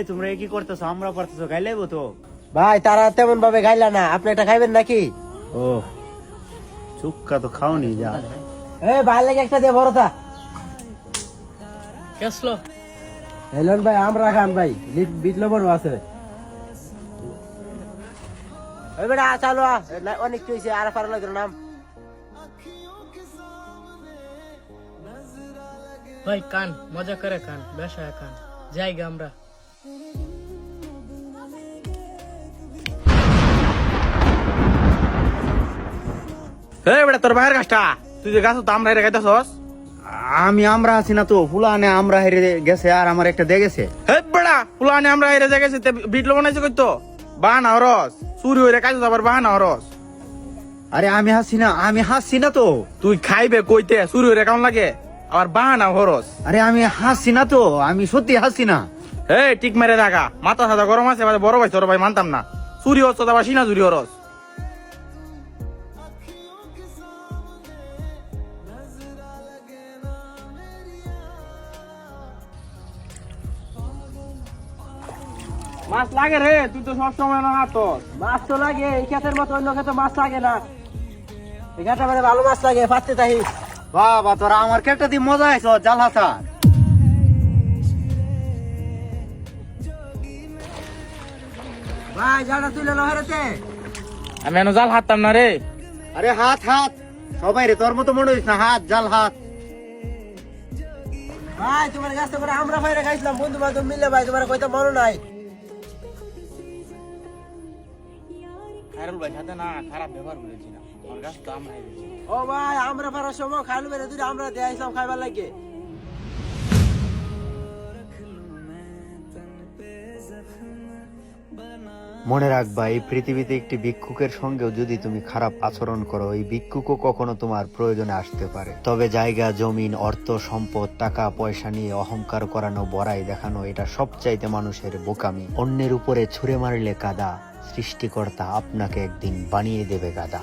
তোমরা কি করতেছো? আমরা পারতেছো, গাইলাইবো তো। ভাই তারা তেমন ভাবে গাইলা না, আপনি একটা খাইবেন নাকি? ও চুক্কা তো খাওনি যা। ভাই লাগে একটা দিয়ে বড়টা কেসলো হেলন ভাই, আমরা খান ভাই, বিট লবণ আছে। ওই বেটা চালু অনেক হয়েছে, আর পারা লাগলো নাম। ভাই কান মজা করে কান, বেশা কান যাইগা আমরা। তোর ভাইয়ের গাছটা তুই যে গাছ তো আমরা হেরে গাইতেছস। আমি আমরা আছি না তো, ফুলানে আমরা হেরে গেছে আর আমার একটা দেখেছে। বেড়া ফুলানে আমরা হেরে গেছে, বিট লবণ আছে কইতো বাহানা হরস, চুরি হইরে কাজ আবার বাহানা হরস। আরে আমি হাসছি না তো। তুই খাইবে কইতে চুরি হইরে কেমন লাগে, আবার বাহানা হরস। আরে আমি হাসছি না তো, আমি সত্যি হাসছি না। ঠিক মেরে দেখা, মাথা সাদা গরম আছে, বড় ভাই তোর ভাই মানতাম না। চুরি হচ্ছে আবার সিনা চুরি হরস। মাছ লাগে রে, তুই তো সবসময় না হাত। মাছ তো লাগে, এই ক্ষেতের মতো অন্য ক্ষেত্রে মাছ লাগে না, এই ক্ষেত্রে মানে ভালো মাছ লাগে, পাচ্ছে তাই। বাবা তোরা আমার কেটে দিয়ে মজা আইছ জাল হাতা। ভাই জালটা তুলে লো হেরেতে। আমি এনে জাল হাততাম না রে। আরে হাত সবাই রে, তোর মতো মনে হইস না, হাত জাল হাত। ভাই তোমার গাছটা করে আমরা ফাইরে খাইছিলাম বন্ধু বান্ধব মিলে, ভাই তোমার কইতে মনে নাই। খায়রুল ভাই সাথে না খারাপ ব্যবহার করেছি না, আমার গাছ তো আমরা হেরেছি। ও ভাই আমরা পারার সময় খাইলু বেড়ে দুটো আমরা দিয়ে আসলাম খাইবার লাগে। মনে রাখবা, এই পৃথিবীতে একটি ভিক্ষুকের সঙ্গেও যদি তুমি খারাপ আচরণ করো, এই ভিক্ষুকও কখনো তোমার প্রয়োজনে আসতে পারে। তবে জায়গা জমিন অর্থ সম্পদ টাকা পয়সা নিয়ে অহংকার করানো, বড়াই দেখানো, এটা সবচাইতে মানুষের বোকামি। অন্যের উপরে ছুঁড়ে মারলে কাদা, সৃষ্টিকর্তা আপনাকে একদিন বানিয়ে দেবে গাদা।